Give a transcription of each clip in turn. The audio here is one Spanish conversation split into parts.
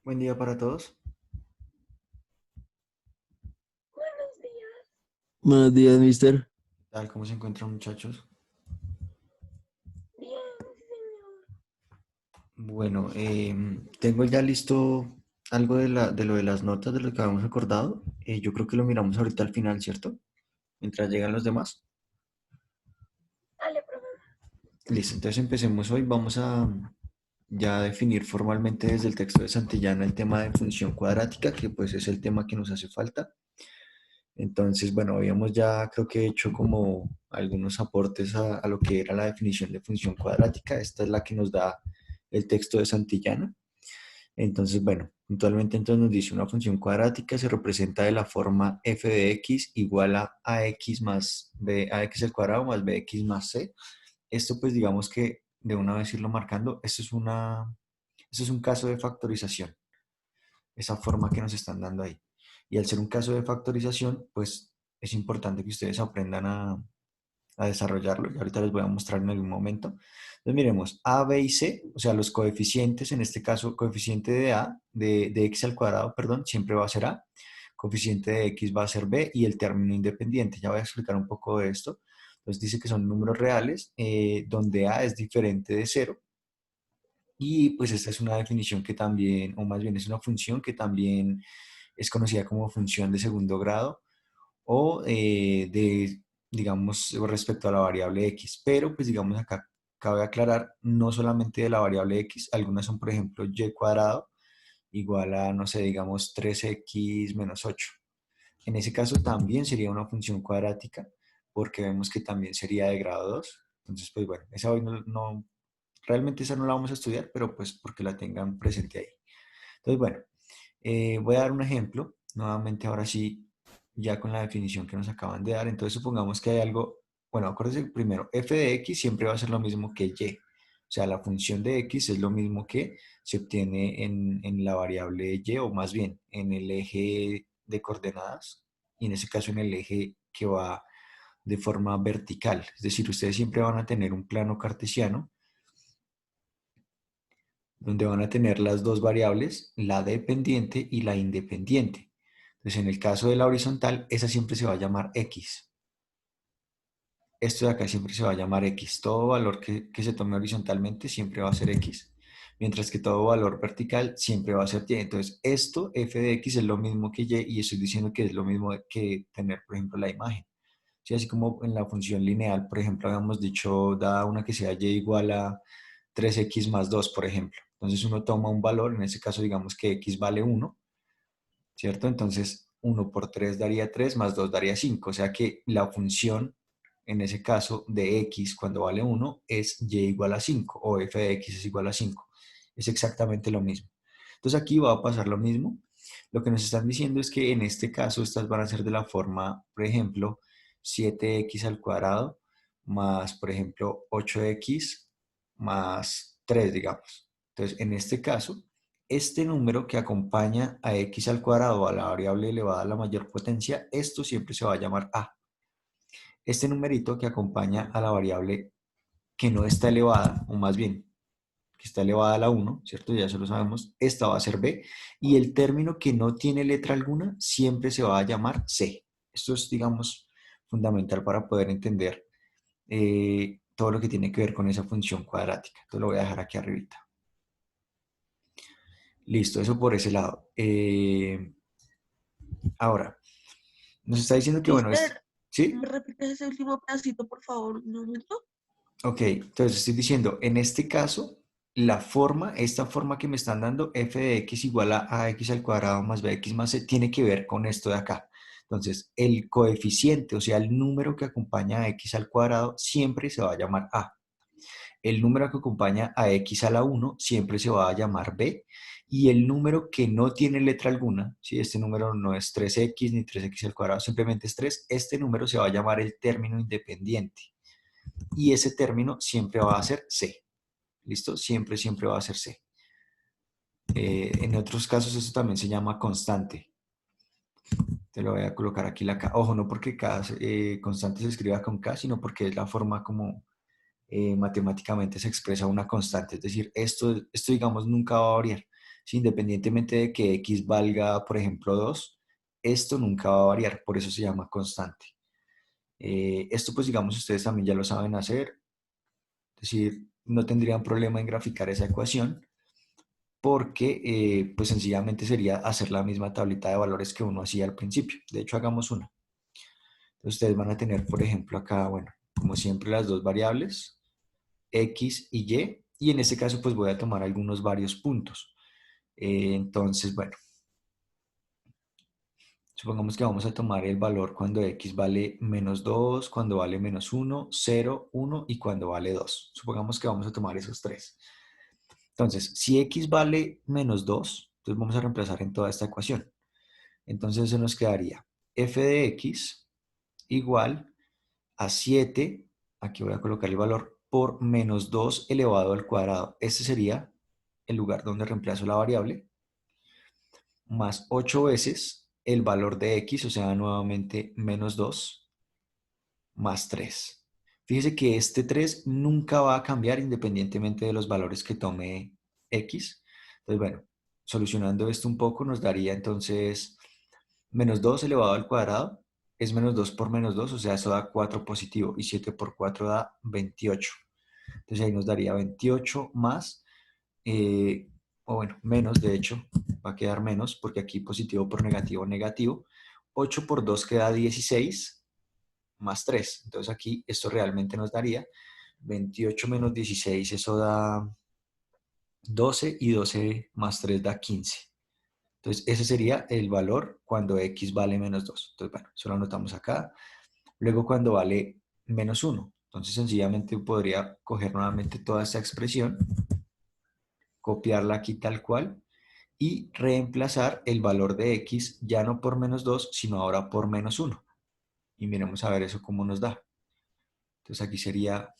Buen día para todos. Buenos días. Buenos días, mister. Tal, ¿cómo se encuentran, muchachos? Bien, sí, señor. Bueno, tengo ya listo algo de lo de las notas de lo que habíamos acordado. Yo creo que lo miramos ahorita al final, ¿cierto? Mientras llegan los demás. Dale, profe. Listo, entonces empecemos hoy. Vamos a ya definir formalmente desde el texto de Santillana el tema de función cuadrática, que pues es el tema que nos hace falta. Entonces, bueno, habíamos ya creo que hecho como algunos aportes a lo que era la definición de función cuadrática. Esta es la que nos da el texto de Santillana. Entonces, bueno, puntualmente entonces nos dice una función cuadrática se representa de la forma f de x igual a ax más b, ax al cuadrado más bx más c. Esto pues digamos que de una vez irlo marcando, esto es un caso de factorización, esa forma que nos están dando ahí. Y al ser un caso de factorización, pues es importante que ustedes aprendan a desarrollarlo y ahorita les voy a mostrar en algún momento. Entonces miremos, A, B y C, o sea, los coeficientes, en este caso, coeficiente de A, de x al cuadrado, perdón, siempre va a ser A, coeficiente de x va a ser B y el término independiente. Ya voy a explicar un poco de esto. Entonces dice que son números reales donde A es diferente de cero y pues esta es una definición que también, o más bien es una función que también es conocida como función de segundo grado o digamos, respecto a la variable x. Pero, pues, digamos, acá cabe aclarar, no solamente de la variable x, algunas son, por ejemplo, y cuadrado igual a, no sé, digamos, 3x menos 8. En ese caso también sería una función cuadrática, porque vemos que también sería de grado 2. Entonces, pues bueno, esa hoy realmente esa no la vamos a estudiar, pero pues porque la tengan presente ahí. Entonces, bueno, voy a dar un ejemplo, nuevamente ahora sí, ya con la definición que nos acaban de dar. Entonces supongamos que hay algo, bueno, acuérdense primero, f de x siempre va a ser lo mismo que y. O sea, la función de x es lo mismo que se obtiene en la variable y, o más bien en el eje de coordenadas, y en ese caso en el eje que va de forma vertical. Es decir, ustedes siempre van a tener un plano cartesiano donde van a tener las dos variables, la dependiente y la independiente. Entonces, en el caso de la horizontal, esa siempre se va a llamar x. Esto de acá siempre se va a llamar x. Todo valor que se tome horizontalmente siempre va a ser x, mientras que todo valor vertical siempre va a ser y. Entonces, esto, f de x, es lo mismo que y estoy diciendo que es lo mismo que tener, por ejemplo, la imagen. Sí, así como en la función lineal, por ejemplo, habíamos dicho, dada una que sea y igual a 3x más 2, por ejemplo. Entonces uno toma un valor, en este caso digamos que x vale 1, ¿cierto? Entonces 1 por 3 daría 3, más 2 daría 5. O sea que la función, en ese caso, de x cuando vale 1 es y igual a 5, o f de x es igual a 5. Es exactamente lo mismo. Entonces aquí va a pasar lo mismo. Lo que nos están diciendo es que en este caso estas van a ser de la forma, por ejemplo, 7x al cuadrado más, por ejemplo, 8x más 3, digamos. Entonces, en este caso, este número que acompaña a x al cuadrado, a la variable elevada a la mayor potencia, esto siempre se va a llamar a. Este numerito que acompaña a la variable que no está elevada, o más bien, que está elevada a la 1, ¿cierto? Ya eso lo sabemos, esta va a ser b, y el término que no tiene letra alguna siempre se va a llamar c. Esto es, digamos, fundamental para poder entender todo lo que tiene que ver con esa función cuadrática. Entonces lo voy a dejar aquí arribita. Listo, eso por ese lado. Ahora, nos está diciendo que, bueno, Mister, ¿sí? ¿me repites ese último pedacito, por favor, un momento? Ok, entonces estoy diciendo, en este caso, la forma, esta forma que me están dando, f de x igual a x al cuadrado más bx más c, tiene que ver con esto de acá. Entonces, el coeficiente, o sea, el número que acompaña a x al cuadrado, siempre se va a llamar a. El número que acompaña a x a la 1 siempre se va a llamar b. Y el número que no tiene letra alguna, si este número no es 3x ni 3x al cuadrado, simplemente es 3, este número se va a llamar el término independiente. Y ese término siempre va a ser c. ¿Listo? Siempre, siempre va a ser c. En otros casos eso también se llama constante. Te lo voy a colocar aquí la K. Ojo, no porque K, constante se escriba con K, sino porque es la forma como matemáticamente se expresa una constante. Es decir, esto digamos nunca va a variar. Si independientemente de que x valga, por ejemplo, 2, esto nunca va a variar, por eso se llama constante. Esto pues digamos ustedes también ya lo saben hacer, es decir, no tendrían problema en graficar esa ecuación porque pues sencillamente sería hacer la misma tablita de valores que uno hacía al principio. De hecho, hagamos una. Entonces, ustedes van a tener, por ejemplo, acá, bueno, como siempre las dos variables, x y en este caso pues voy a tomar algunos varios puntos. Entonces, bueno, supongamos que vamos a tomar el valor cuando x vale menos 2, cuando vale menos 1, 0, 1 y cuando vale 2. Supongamos que vamos a tomar esos tres. Entonces, si x vale menos 2, entonces vamos a reemplazar en toda esta ecuación. Entonces eso nos quedaría f de x igual a 7, aquí voy a colocar el valor, por menos 2 elevado al cuadrado. Este sería el lugar donde reemplazo la variable, más 8 veces el valor de x, o sea, nuevamente menos 2, más 3. Fíjese que este 3 nunca va a cambiar independientemente de los valores que tome x. Entonces, bueno, solucionando esto un poco nos daría entonces menos 2 elevado al cuadrado es menos 2 por menos 2, o sea, eso da 4 positivo, y 7 por 4 da 28. Entonces ahí nos daría 28 más, o bueno, menos, de hecho, va a quedar menos, porque aquí positivo por negativo, negativo. 8 por 2 queda 16, más 3. Entonces aquí esto realmente nos daría 28 menos 16, eso da 12, y 12 más 3 da 15. Entonces, ese sería el valor cuando x vale menos 2. Entonces, bueno, eso lo anotamos acá. Luego, cuando vale menos 1. Entonces, sencillamente podría coger nuevamente toda esta expresión, copiarla aquí tal cual, y reemplazar el valor de x ya no por menos 2, sino ahora por menos 1. Y miremos a ver eso cómo nos da. Entonces, aquí sería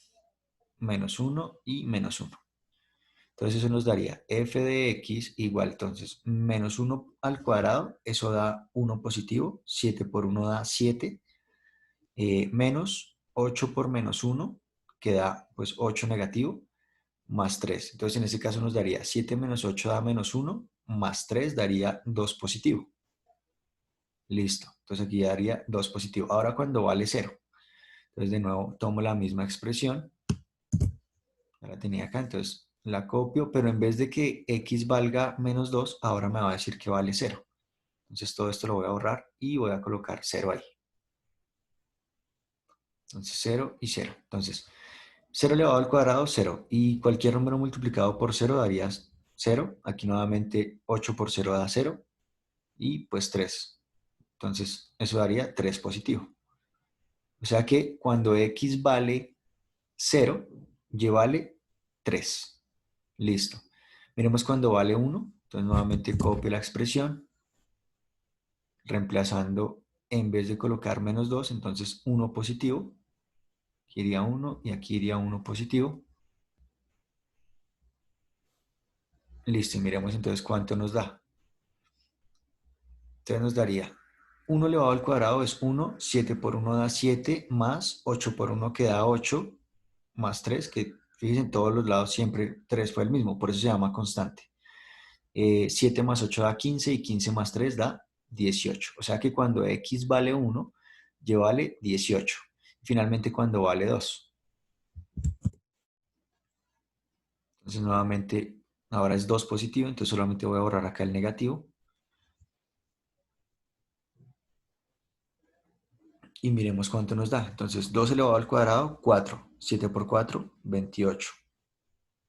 menos 1 y menos 1. Entonces eso nos daría f de x igual, entonces, menos 1 al cuadrado, eso da 1 positivo, 7 por 1 da 7, menos 8 por menos 1, que da pues 8 negativo, más 3. Entonces en este caso nos daría 7 menos 8 da menos 1, más 3 daría 2 positivo. Listo, entonces aquí daría 2 positivo. Ahora cuando vale 0, entonces de nuevo tomo la misma expresión, ya la tenía acá, entonces la copio, pero en vez de que x valga menos 2, ahora me va a decir que vale 0. Entonces todo esto lo voy a borrar y voy a colocar 0 ahí. Entonces 0 y 0. Entonces 0 elevado al cuadrado, 0. Y cualquier número multiplicado por 0 daría 0. Aquí nuevamente 8 por 0 da 0. Y pues 3. Entonces eso daría 3 positivo. O sea que cuando x vale 0, y vale 3. Listo. Miremos cuando vale 1. Entonces nuevamente copio la expresión, reemplazando, en vez de colocar menos 2, entonces 1 positivo. Aquí iría 1 y aquí iría 1 positivo. Listo, y miremos entonces cuánto nos da. Entonces nos daría 1 elevado al cuadrado es 1, 7 por 1 da 7, más 8 por 1 que da 8, más 3, que fíjense en todos los lados siempre 3 fue el mismo, por eso se llama constante. 7 más 8 da 15 y 15 más 3 da 18. O sea que cuando x vale 1, y vale 18. Finalmente cuando vale 2. Entonces nuevamente, ahora es 2 positivo, entonces solamente voy a borrar acá el negativo. Y miremos cuánto nos da. Entonces 2 elevado al cuadrado, 4. 7 por 4, 28.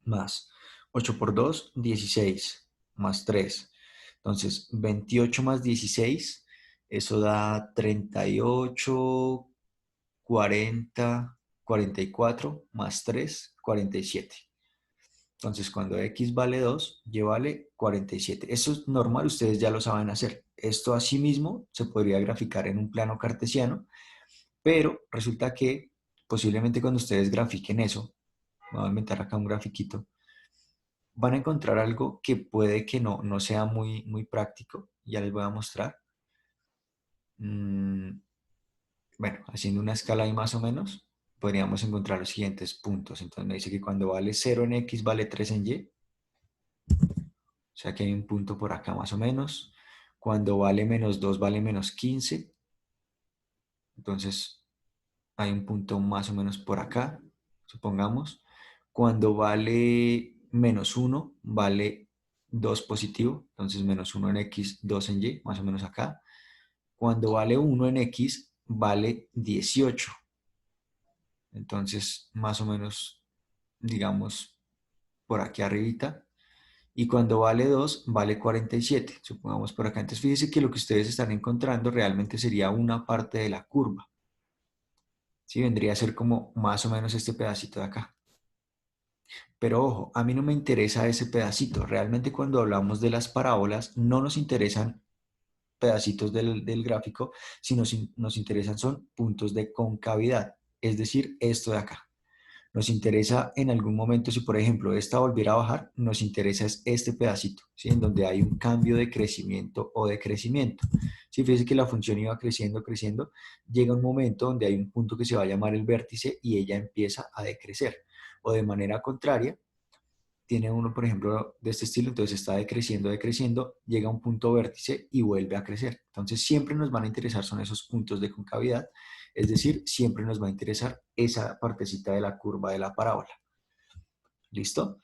Más 8 por 2, 16. Más 3. Entonces 28 más 16, eso da 38, 40, 44, más 3, 47. Entonces, cuando x vale 2, y vale 47. Eso es normal, ustedes ya lo saben hacer. Esto asimismo se podría graficar en un plano cartesiano, pero resulta que posiblemente cuando ustedes grafiquen eso, voy a inventar acá un grafiquito, van a encontrar algo que puede que no sea muy práctico. Ya les voy a mostrar. Bueno, haciendo una escala ahí más o menos, podríamos encontrar los siguientes puntos. Entonces me dice que cuando vale 0 en x, vale 3 en y. sea que hay un punto por acá más o menos. Cuando vale menos 2 vale menos 15. Entonces hay un punto más o menos por acá, supongamos. Cuando vale menos 1 vale 2 positivo. Entonces menos 1 en X, 2 en Y, más o menos acá. Cuando vale 1 en X vale 18. Entonces más o menos, digamos, por aquí arribita. Y cuando vale 2, vale 47, supongamos por acá. Entonces fíjense que lo que ustedes están encontrando realmente sería una parte de la curva. ¿Sí? Vendría a ser como más o menos este pedacito de acá. Pero ojo, a mí no me interesa ese pedacito. Realmente cuando hablamos de las parábolas, no nos interesan pedacitos del gráfico, sino nos interesan son puntos de concavidad. Es decir, esto de acá. Nos interesa en algún momento, si por ejemplo esta volviera a bajar, nos interesa es este pedacito, ¿sí? En donde hay un cambio de crecimiento o decrecimiento. Si fíjense que la función iba creciendo, creciendo, llega un momento donde hay un punto que se va a llamar el vértice y ella empieza a decrecer. O de manera contraria, tiene uno, por ejemplo, de este estilo, entonces está decreciendo, decreciendo, llega a un punto vértice y vuelve a crecer. Entonces siempre nos van a interesar son esos puntos de concavidad, es decir, siempre nos va a interesar esa partecita de la curva de la parábola. ¿Listo?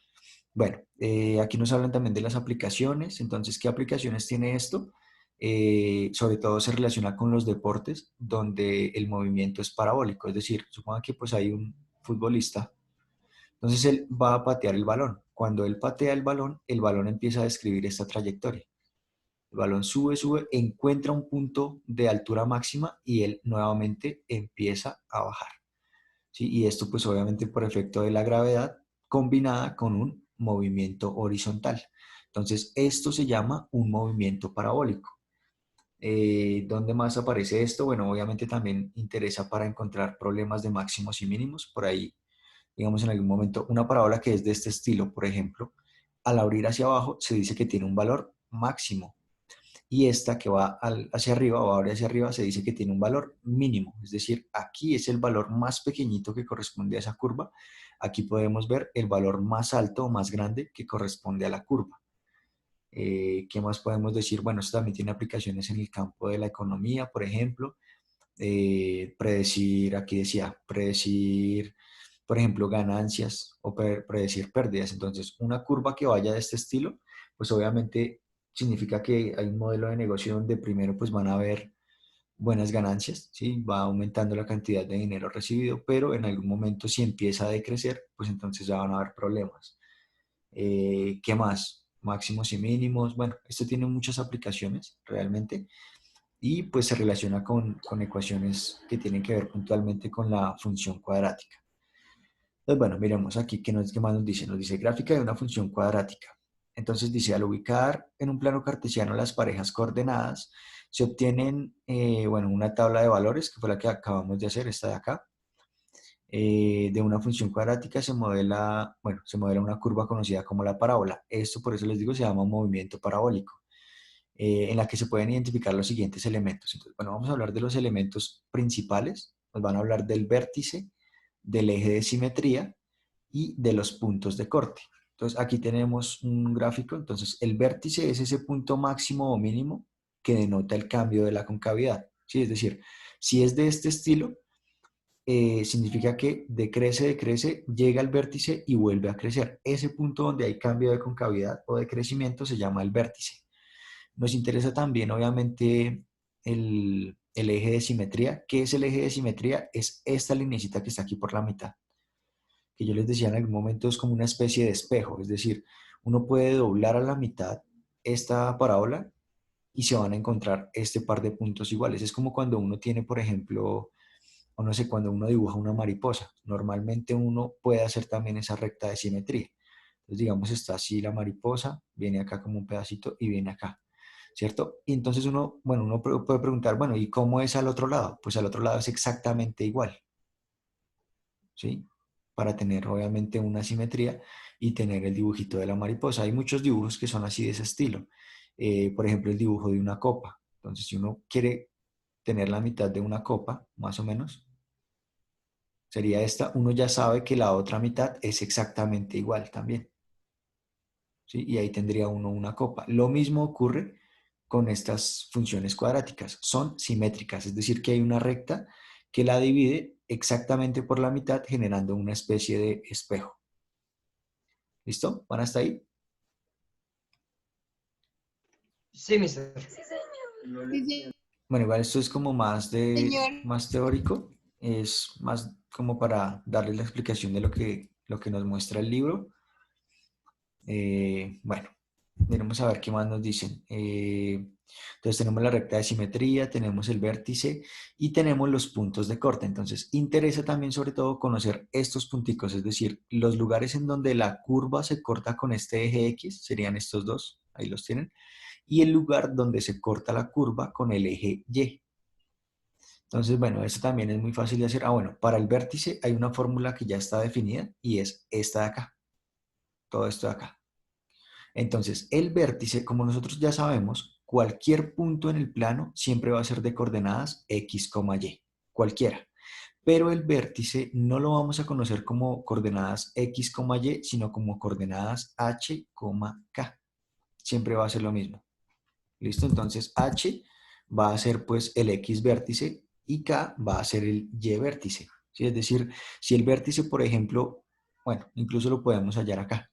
Bueno, aquí nos hablan también de las aplicaciones, entonces, ¿qué aplicaciones tiene esto? Sobre todo se relaciona con los deportes donde el movimiento es parabólico, es decir, supongan que pues hay un futbolista. Entonces él va a patear el balón. Cuando él patea el balón empieza a describir esta trayectoria. El balón sube, sube, encuentra un punto de altura máxima y él nuevamente empieza a bajar. ¿Sí? Y esto pues obviamente por efecto de la gravedad combinada con un movimiento horizontal. Entonces esto se llama un movimiento parabólico. ¿Dónde más aparece esto? Bueno, obviamente también interesa para encontrar problemas de máximos y mínimos. Por ahí digamos en algún momento, una parábola que es de este estilo, por ejemplo, al abrir hacia abajo se dice que tiene un valor máximo y esta que va hacia arriba o abre hacia arriba se dice que tiene un valor mínimo, es decir, aquí es el valor más pequeñito que corresponde a esa curva, aquí podemos ver el valor más alto o más grande que corresponde a la curva. ¿Qué más podemos decir? Bueno, esto también tiene aplicaciones en el campo de la economía, por ejemplo, predecir, aquí decía, predecir, por ejemplo, ganancias o predecir pérdidas. Entonces, una curva que vaya de este estilo, pues obviamente significa que hay un modelo de negocio donde primero pues van a haber buenas ganancias, ¿sí? Va aumentando la cantidad de dinero recibido, pero en algún momento si empieza a decrecer, pues entonces ya van a haber problemas. ¿Qué más? Máximos y mínimos. Bueno, esto tiene muchas aplicaciones realmente y pues se relaciona con ecuaciones que tienen que ver puntualmente con la función cuadrática. Entonces, bueno, miremos aquí qué más nos dice. Nos dice gráfica de una función cuadrática. Entonces dice, al ubicar en un plano cartesiano las parejas coordenadas, se obtienen, bueno, una tabla de valores, que fue la que acabamos de hacer, esta de acá. De una función cuadrática se modela, bueno, se modela una curva conocida como la parábola. Esto, por eso les digo, se llama un movimiento parabólico. En la que se pueden identificar los siguientes elementos. Entonces, bueno, vamos a hablar de los elementos principales. Nos van a hablar del vértice, del eje de simetría y de los puntos de corte. Entonces, aquí tenemos un gráfico. Entonces, el vértice es ese punto máximo o mínimo que denota el cambio de la concavidad. ¿Sí? Es decir, si es de este estilo, significa que decrece, decrece, llega al vértice y vuelve a crecer. Ese punto donde hay cambio de concavidad o de crecimiento se llama el vértice. Nos interesa también, obviamente, el eje de simetría. ¿Qué es el eje de simetría? Es esta linecita que está aquí por la mitad, que yo les decía en algún momento es como una especie de espejo, es decir, uno puede doblar a la mitad esta parábola y se van a encontrar este par de puntos iguales. Es como cuando uno tiene, por ejemplo, o no sé, cuando uno dibuja una mariposa. Normalmente uno puede hacer también esa recta de simetría. Entonces, digamos, está así la mariposa, viene acá como un pedacito y viene acá. ¿Cierto? Y entonces uno, bueno, uno puede preguntar, bueno, ¿y cómo es al otro lado? Pues al otro lado es exactamente igual, ¿sí? Para tener obviamente una simetría y tener el dibujito de la mariposa. Hay muchos dibujos que son así de ese estilo. Por ejemplo, el dibujo de una copa. Entonces, si uno quiere tener la mitad de una copa, más o menos, sería esta, uno ya sabe que la otra mitad es exactamente igual también. ¿sí? Y ahí tendría uno una copa. Lo mismo ocurre con estas funciones cuadráticas. Son simétricas, es decir, que hay una recta que la divide exactamente por la mitad, generando una especie de espejo. ¿Listo? ¿Van hasta ahí? Sí, mister. Sí, señor. Bueno, igual esto es como Señor. más teórico, es más como para darles la explicación de lo que nos muestra el libro. Bueno, veremos a ver qué más nos dicen. Entonces tenemos la recta de simetría, tenemos el vértice y tenemos los puntos de corte. Entonces interesa también sobre todo conocer estos punticos, es decir, los lugares en donde la curva se corta con este eje X, serían estos dos, ahí los tienen, y el lugar donde se corta la curva con el eje Y. Entonces, bueno, eso también es muy fácil de hacer. Ah, bueno, para el vértice hay una fórmula que ya está definida y es esta de acá, todo esto de acá. Entonces, el vértice, como nosotros ya sabemos, cualquier punto en el plano siempre va a ser de coordenadas x, y, cualquiera. Pero el vértice no lo vamos a conocer como coordenadas x, y, sino como coordenadas h, k. Siempre va a ser lo mismo. ¿Listo? Entonces, h va a ser pues el x vértice y k va a ser el y vértice. ¿Sí? Es decir, si el vértice, por ejemplo, bueno, incluso lo podemos hallar acá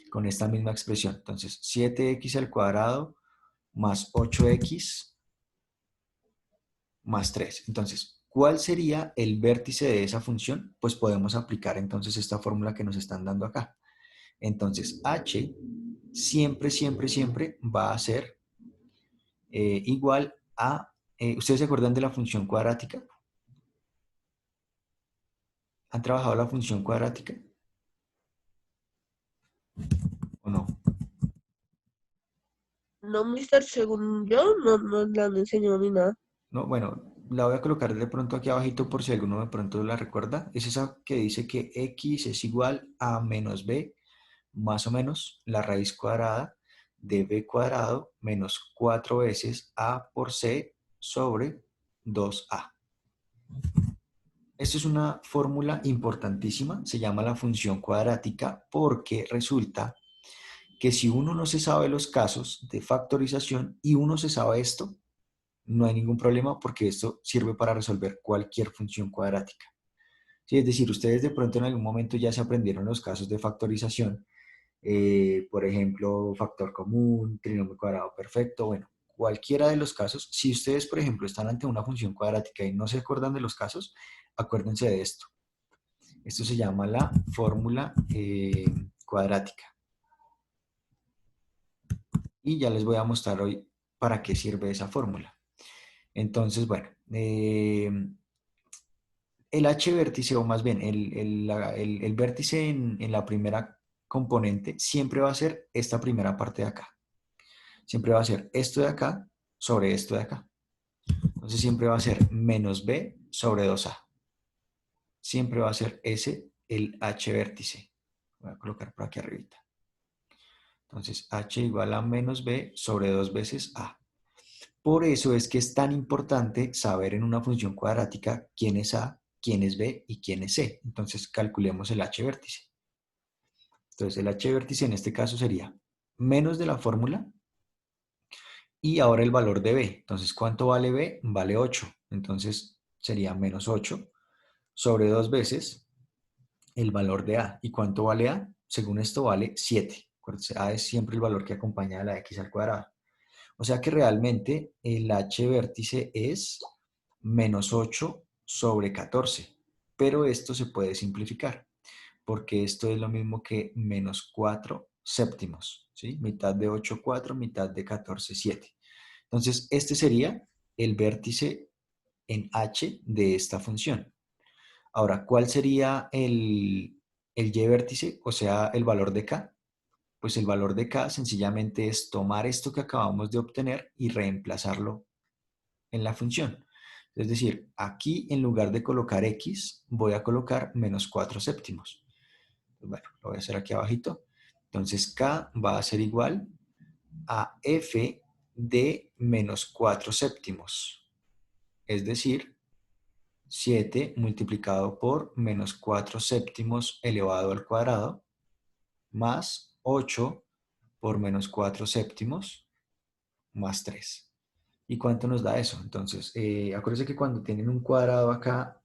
con esta misma expresión. Entonces, 7x al cuadrado más 8x más 3. Entonces, ¿cuál sería el vértice de esa función? Pues podemos aplicar entonces esta fórmula que nos están dando acá. Entonces, h siempre, siempre, siempre va a ser igual a... ¿ustedes se acuerdan de la función cuadrática? ¿Han trabajado la función cuadrática? ¿O no? No, mister, según yo, no la han enseñado ni nada. No, bueno, la voy a colocar de pronto aquí abajito por si alguno de pronto la recuerda. Es esa que dice que x es igual a menos b más o menos la raíz cuadrada de b cuadrado menos 4 veces a por c sobre 2a. Esto es una fórmula importantísima, se llama la función cuadrática porque resulta que si uno no se sabe los casos de factorización y uno se sabe esto, no hay ningún problema porque esto sirve para resolver cualquier función cuadrática. Sí, es decir, ustedes de pronto en algún momento ya se aprendieron los casos de factorización, por ejemplo, factor común, trinomio cuadrado perfecto, bueno, cualquiera de los casos. Si ustedes, por ejemplo, están ante una función cuadrática y no se acuerdan de los casos, acuérdense de esto. Esto se llama la fórmula cuadrática. Y ya les voy a mostrar hoy para qué sirve esa fórmula. Entonces, bueno, el h vértice, o más bien el vértice en la primera componente, siempre va a ser esta primera parte de acá. Siempre va a ser esto de acá sobre esto de acá. Entonces siempre va a ser menos b sobre 2a. Siempre va a ser ese el h vértice. Voy a colocar por aquí arribita. Entonces h igual a menos b sobre 2 veces a. Por eso es que es tan importante saber en una función cuadrática quién es a, quién es b y quién es c. Entonces calculemos el h vértice. Entonces el h vértice en este caso sería menos de la fórmula y ahora el valor de b. Entonces, ¿cuánto vale b? Vale 8. Entonces sería menos 8 sobre 2 veces el valor de a. ¿Y cuánto vale a? Según esto vale 7. Acuérdense, a es siempre el valor que acompaña a la x al cuadrado. O sea que realmente el h vértice es menos 8 sobre 14. Pero esto se puede simplificar, porque esto es lo mismo que menos 4 séptimos, ¿sí? Mitad de 8, 4, mitad de 14, 7. Entonces, este sería el vértice en h de esta función. Ahora, ¿cuál sería el y vértice? O sea, el valor de k. Pues el valor de k sencillamente es tomar esto que acabamos de obtener y reemplazarlo en la función. Es decir, aquí en lugar de colocar x, voy a colocar menos 4 séptimos. Bueno, lo voy a hacer aquí abajito. Entonces k va a ser igual a f de menos 4 séptimos. Es decir, 7 multiplicado por menos 4 séptimos elevado al cuadrado más 8 por menos 4 séptimos más 3. ¿Y cuánto nos da eso? Entonces, acuérdense que cuando tienen un cuadrado acá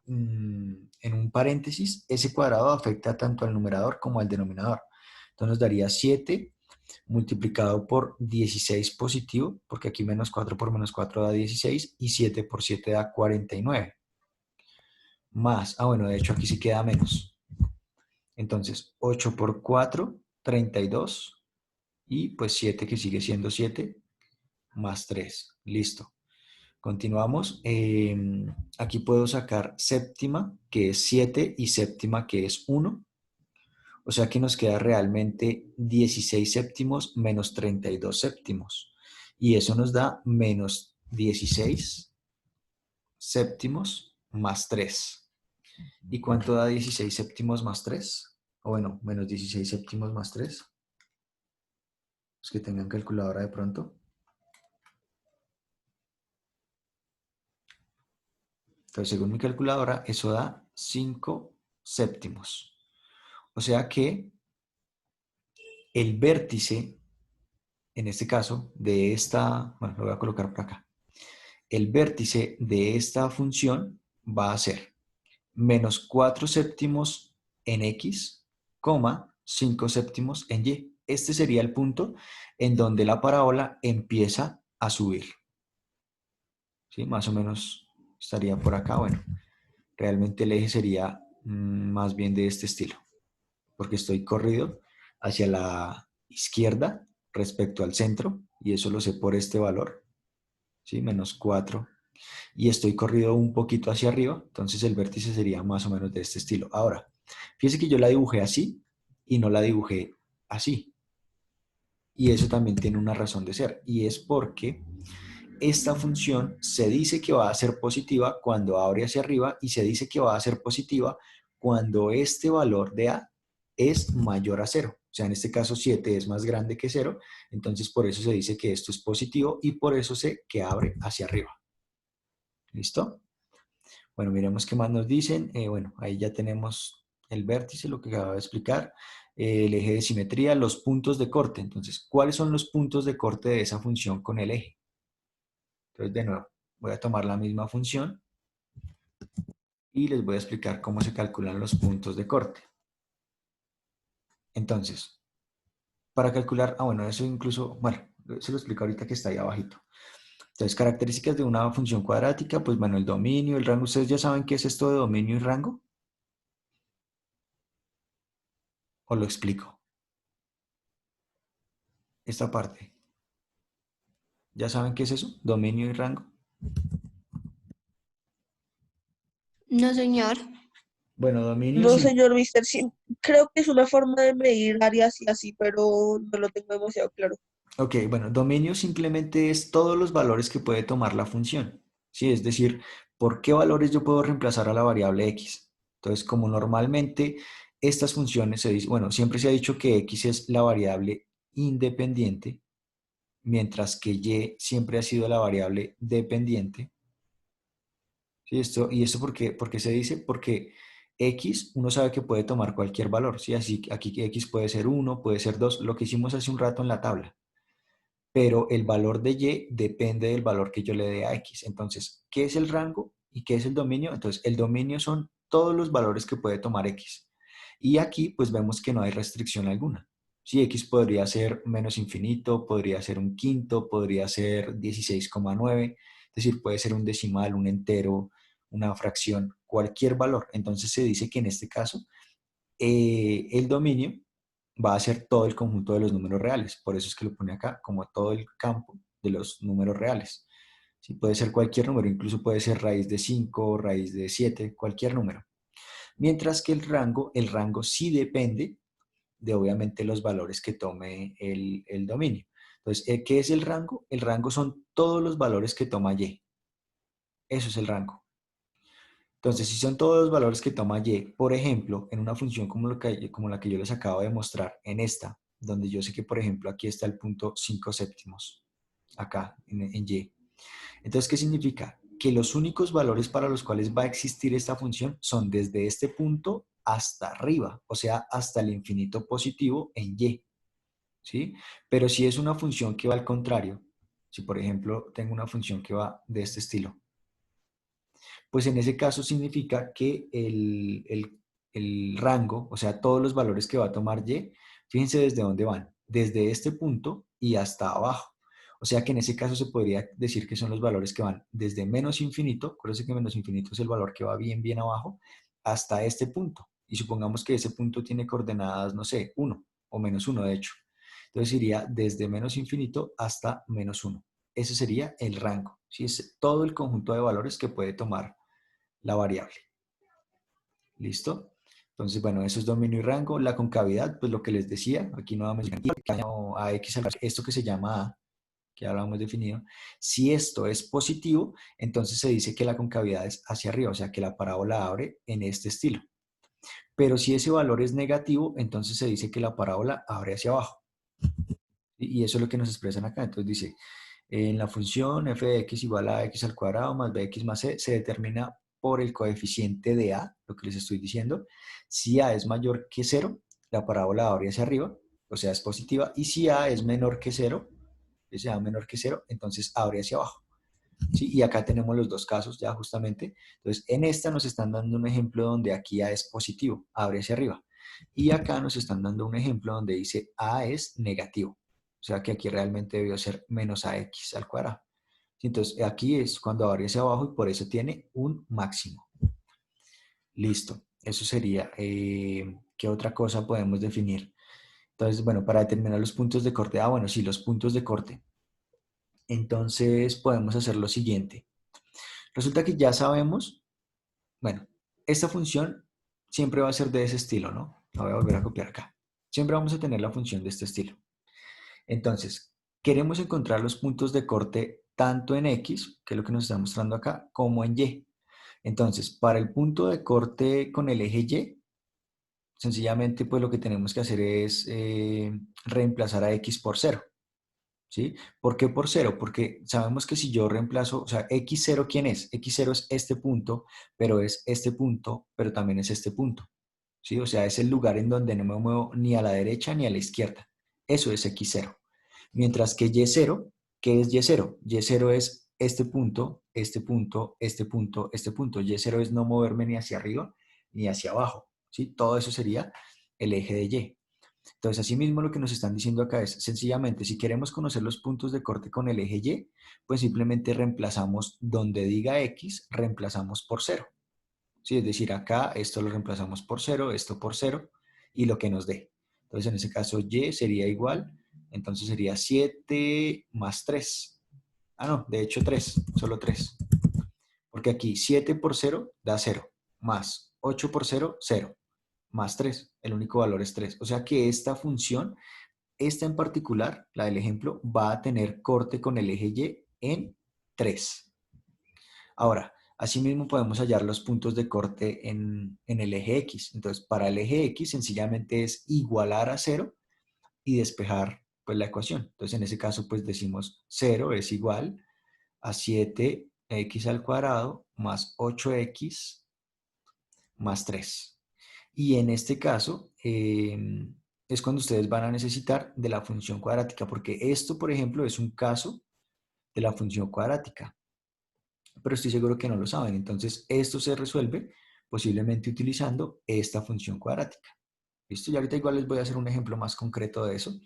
en un paréntesis, ese cuadrado afecta tanto al numerador como al denominador. Entonces nos daría 7 multiplicado por 16 positivo, porque aquí menos 4 por menos 4 da 16, y 7 por 7 da 49. Más, bueno, de hecho aquí sí queda menos. Entonces, 8 por 4, 32, y pues 7 que sigue siendo 7, más 3. Listo. Continuamos. Aquí puedo sacar séptima, que es 7, y séptima, que es 1. O sea que nos queda realmente 16 séptimos menos 32 séptimos. Y eso nos da menos 16 séptimos más 3. ¿Y cuánto da 16 séptimos más 3? O bueno, menos 16 séptimos más 3. Los que tengan calculadora de pronto. Entonces, según mi calculadora, eso da 5 séptimos. O sea que el vértice, en este caso, de esta, bueno, lo voy a colocar por acá. El vértice de esta función va a ser menos 4 séptimos en x, 5 séptimos en y. Este sería el punto en donde la parábola empieza a subir. ¿Sí? Más o menos estaría por acá. Bueno, realmente el eje sería más bien de este estilo, porque estoy corrido hacia la izquierda respecto al centro, y eso lo sé por este valor, ¿sí? Menos 4. Y estoy corrido un poquito hacia arriba, entonces el vértice sería más o menos de este estilo. Ahora, fíjense que yo la dibujé así y no la dibujé así. Y eso también tiene una razón de ser, y es porque esta función se dice que va a ser positiva cuando abre hacia arriba, y se dice que va a ser positiva cuando este valor de A es mayor a 0. O sea, en este caso 7 es más grande que 0, entonces por eso se dice que esto es positivo, y por eso sé que abre hacia arriba. ¿Listo? Bueno, miremos qué más nos dicen. Bueno, ahí ya tenemos el vértice, lo que acabo de explicar. El eje de simetría, los puntos de corte. Entonces, ¿cuáles son los puntos de corte de esa función con el eje? Entonces, de nuevo, voy a tomar la misma función y les voy a explicar cómo se calculan los puntos de corte. Entonces, para calcular, bueno, eso incluso, bueno, se lo explico ahorita que está ahí abajito. Entonces, características de una función cuadrática, pues bueno, el dominio, el rango. ¿Ustedes ya saben qué es esto de dominio y rango? ¿O lo explico? Esta parte. ¿Ya saben qué es eso? Dominio y rango. No, señor. Bueno, dominio No, sí. señor Mister, sí, creo que es una forma de medir áreas y así, pero no lo tengo demasiado claro. Ok, bueno, dominio simplemente es todos los valores que puede tomar la función. ¿Sí? Es decir, ¿por qué valores yo puedo reemplazar a la variable x? Entonces, como normalmente estas funciones se dice, bueno, siempre se ha dicho que x es la variable independiente, mientras que y siempre ha sido la variable dependiente. ¿Sí? ¿Y esto por qué se dice? Porque x uno sabe que puede tomar cualquier valor. ¿Sí? Así aquí x puede ser 1, puede ser 2, lo que hicimos hace un rato en la tabla. Pero el valor de y depende del valor que yo le dé a x. Entonces, ¿qué es el rango y qué es el dominio? Entonces, el dominio son todos los valores que puede tomar x. Y aquí pues vemos que no hay restricción alguna. Si x podría ser menos infinito, podría ser un quinto, podría ser 16,9, es decir, puede ser un decimal, un entero, una fracción, cualquier valor. Entonces se dice que en este caso el dominio va a ser todo el conjunto de los números reales. Por eso es que lo pone acá como todo el campo de los números reales. ¿Sí? Puede ser cualquier número, incluso puede ser raíz de 5, raíz de 7, cualquier número. Mientras que el rango sí depende de obviamente los valores que tome el dominio. Entonces, ¿qué es el rango? El rango son todos los valores que toma y. Eso es el rango. Entonces, si son todos los valores que toma y, por ejemplo, en una función como la que yo les acabo de mostrar en esta, donde yo sé que, por ejemplo, aquí está el punto 5 séptimos, acá en y. Entonces, ¿qué significa? Que los únicos valores para los cuales va a existir esta función son desde este punto hasta arriba, o sea, hasta el infinito positivo en y. ¿sí? Pero si es una función que va al contrario, si por ejemplo tengo una función que va de este estilo, pues en ese caso significa que el rango, o sea, todos los valores que va a tomar y, fíjense desde dónde van, desde este punto y hasta abajo. O sea que en ese caso se podría decir que son los valores que van desde menos infinito, acuérdense que menos infinito es el valor que va bien, bien abajo, hasta este punto. Y supongamos que ese punto tiene coordenadas, no sé, 1 o -1 de hecho. Entonces iría desde menos infinito hasta -1. Ese sería el rango, ¿sí? Es todo el conjunto de valores que puede tomar la variable. ¿Listo? Entonces, bueno, eso es dominio y rango. La concavidad, pues lo que les decía, aquí nuevamente a x, esto que se llama a, que ahora hemos definido. Si esto es positivo, entonces se dice que la concavidad es hacia arriba, o sea que la parábola abre en este estilo. Pero si ese valor es negativo, entonces se dice que la parábola abre hacia abajo. Y eso es lo que nos expresan acá. Entonces dice, en la función f de x igual a x al cuadrado más bx más c se determina por el coeficiente de a, lo que les estoy diciendo. Si a es mayor que 0, la parábola abre hacia arriba, o sea, es positiva. Y si a es menor que 0, si a menor que 0, entonces abre hacia abajo. ¿Sí? Y acá tenemos los dos casos ya justamente. Entonces, en esta nos están dando un ejemplo donde aquí a es positivo, abre hacia arriba. Y acá nos están dando un ejemplo donde dice a es negativo. O sea que aquí realmente debió ser menos ax al cuadrado. Entonces, aquí es cuando abre hacia abajo y por eso tiene un máximo. Listo. Eso sería. ¿Qué otra cosa podemos definir? Entonces, bueno, para determinar los puntos de corte. Ah, bueno, sí, los puntos de corte. Entonces, podemos hacer lo siguiente. Resulta que ya sabemos, bueno, esta función siempre va a ser de ese estilo, ¿no? La voy a volver a copiar acá. Siempre vamos a tener la función de este estilo. Entonces, queremos encontrar los puntos de corte tanto en X, que es lo que nos está mostrando acá, como en Y. Entonces, para el punto de corte con el eje Y, sencillamente pues lo que tenemos que hacer es reemplazar a X por 0. ¿Sí? ¿Por qué por 0? Porque sabemos que si yo reemplazo, o sea, x0, ¿quién es? x0 es este punto, pero es este punto, pero también es este punto. ¿Sí? O sea, es el lugar en donde no me muevo ni a la derecha ni a la izquierda. Eso es x0. Mientras que y0, ¿qué es y0? Y0 es este punto, este punto, este punto, este punto. Y0 es no moverme ni hacia arriba ni hacia abajo. ¿Sí? Todo eso sería el eje de y. Entonces, asimismo, lo que nos están diciendo acá es, sencillamente, si queremos conocer los puntos de corte con el eje Y, pues simplemente reemplazamos donde diga X, reemplazamos por 0. ¿Sí? Es decir, acá esto lo reemplazamos por 0, esto por 0, y lo que nos dé. Entonces, en ese caso, Y sería igual, entonces sería 7 más 3. Ah, no, de hecho 3, solo 3. Porque aquí 7 por 0 da 0, más 8 por 0, 0, más 3. El único valor es 3. O sea que esta función, esta en particular, la del ejemplo, va a tener corte con el eje Y en 3. Ahora, asimismo podemos hallar los puntos de corte en el eje X. Entonces, para el eje X sencillamente es igualar a 0 y despejar pues, la ecuación. Entonces, en ese caso, pues decimos 0 es igual a 7x al cuadrado más 8x más 3. Y en este caso es cuando ustedes van a necesitar de la función cuadrática, porque esto, por ejemplo, es un caso de la función cuadrática, pero estoy seguro que no lo saben. Entonces, esto se resuelve posiblemente utilizando esta función cuadrática. ¿Listo? Y ahorita igual les voy a hacer un ejemplo más concreto de eso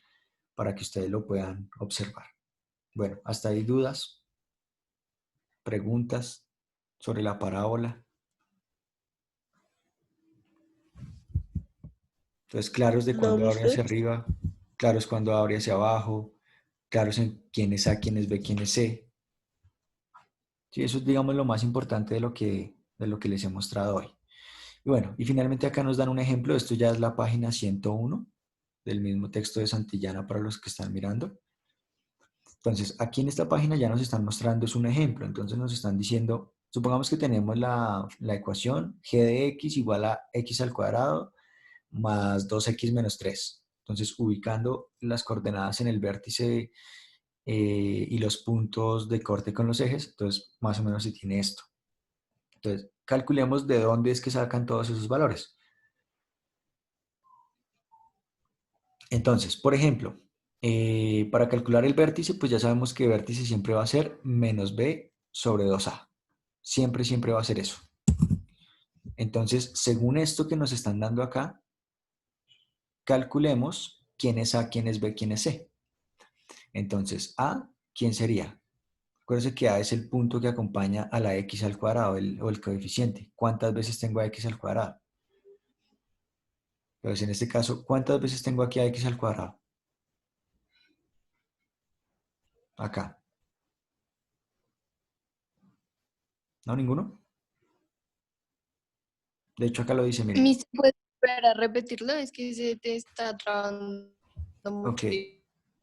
para que ustedes lo puedan observar. Bueno, hasta ahí dudas, preguntas sobre la parábola. Entonces, claros de No, cuando abre mister. hacia arriba, claros cuando abre hacia abajo, claros en quién es A, quién es B, quién es C. Sí, eso es, digamos, lo más importante de lo que les he mostrado hoy. Y bueno, y finalmente acá nos dan un ejemplo. Esto ya es la página 101 del mismo texto de Santillana para los que están mirando. Entonces, aquí en esta página ya nos están mostrando, es un ejemplo. Entonces nos están diciendo, supongamos que tenemos la ecuación g de x igual a x al cuadrado más 2x menos 3. Entonces, ubicando las coordenadas en el vértice y los puntos de corte con los ejes, entonces más o menos se tiene esto. Entonces, calculemos de dónde es que sacan todos esos valores. Entonces, por ejemplo, Para calcular el vértice, pues ya sabemos que vértice siempre va a ser menos b sobre 2a. Siempre, siempre va a ser eso. Entonces, según esto que nos están dando acá, calculemos quién es a, quién es b, quién es c. Entonces, a, ¿quién sería? Acuérdense que a es el punto que acompaña a la x al cuadrado o el coeficiente. ¿Cuántas veces tengo a x al cuadrado? Entonces, en este caso, ¿cuántas veces tengo aquí a x al cuadrado? Acá. ¿No? ¿Ninguno? De hecho, acá lo dice, miren. Mister, ¿puedes volver a repetirlo? Es que se te está trabando Ok, mucho.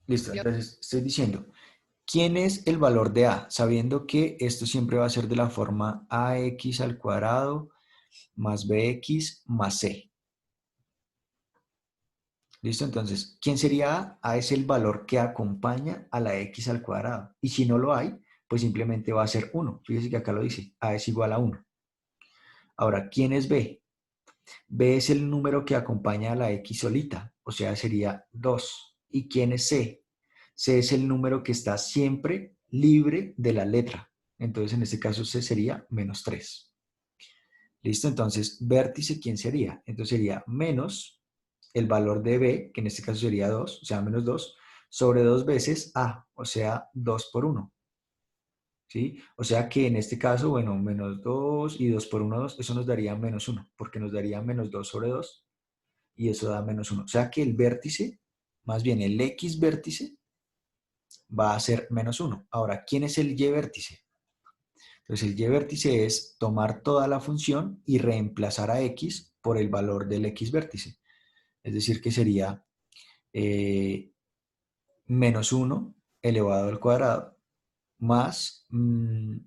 listo. Entonces, estoy diciendo, ¿quién es el valor de a? Sabiendo que esto siempre va a ser de la forma ax al cuadrado más bx más c. ¿Listo? Entonces, ¿quién sería a? A es el valor que acompaña a la x al cuadrado. Y si no lo hay, pues simplemente va a ser 1. Fíjense que acá lo dice, a es igual a 1. Ahora, ¿quién es b? B es el número que acompaña a la X solita, o sea, sería 2. ¿Y quién es C? C es el número que está siempre libre de la letra. Entonces, en este caso, C sería menos 3. ¿Listo? Entonces, vértice, ¿quién sería? Entonces sería menos el valor de B, que en este caso sería 2, o sea, menos 2, sobre 2 veces A, o sea, 2 por 1. ¿Sí? O sea que en este caso, bueno, menos 2 y 2 por 1, 2, eso nos daría menos 1, porque nos daría menos 2 sobre 2 y eso da menos 1. O sea que el vértice, más bien el X vértice, va a ser menos 1. Ahora, ¿quién es el Y vértice? Entonces el Y vértice es tomar toda la función y reemplazar a X por el valor del X vértice. Es decir, que sería menos 1 elevado al cuadrado más menos,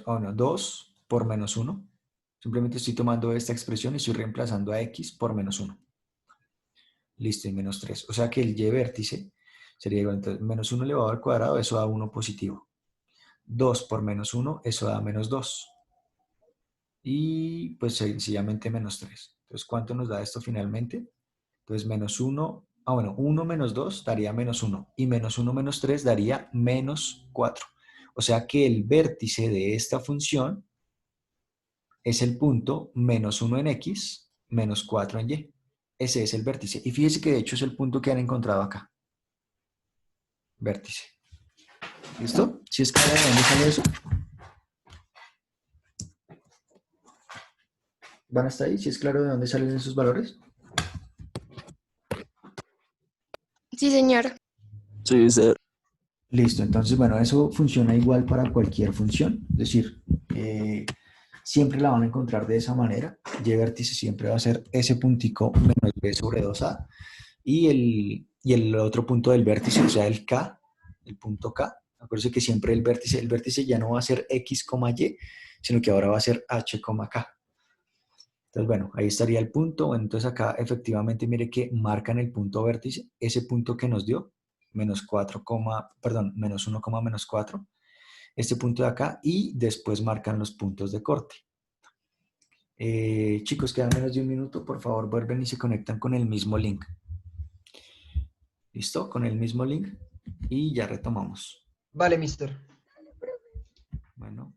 oh no, 2 por menos 1. Simplemente estoy tomando esta expresión y estoy reemplazando a X por menos 1. Listo, y menos 3. O sea que el Y vértice sería igual, entonces, menos 1 elevado al cuadrado, eso da 1 positivo. 2 por menos 1, eso da menos 2. Y pues sencillamente menos 3. Entonces, ¿cuánto nos da esto finalmente? Entonces, menos 1, bueno, 1 menos 2 daría menos 1. Y menos 1 menos 3 daría menos 4. O sea que el vértice de esta función es el punto menos 1 en X, menos 4 en Y. Ese es el vértice. Y fíjese que de hecho es el punto que han encontrado acá. Vértice. ¿Listo? ¿Sí es claro de dónde sale eso? ¿Van hasta ahí? ¿Sí es claro de dónde salen esos valores? Sí, señor. Sí, mister. Listo. Entonces, bueno, eso funciona igual para cualquier función. Es decir, siempre la van a encontrar de esa manera. Y vértice siempre va a ser ese puntico menos b sobre 2a. Y el otro punto del vértice, o sea, el k, el punto k. Acuérdense que siempre el vértice ya no va a ser x, y, sino que ahora va a ser h, k. Entonces, bueno, ahí estaría el punto. Bueno, entonces acá efectivamente mire que marcan el punto vértice, ese punto que nos dio, menos 4, perdón, menos 1, menos 4, este punto de acá, y después marcan los puntos de corte. Chicos, quedan menos de un minuto, por favor, vuelven y se conectan con el mismo link. ¿Listo? Con el mismo link y ya retomamos. Vale, mister. Bueno.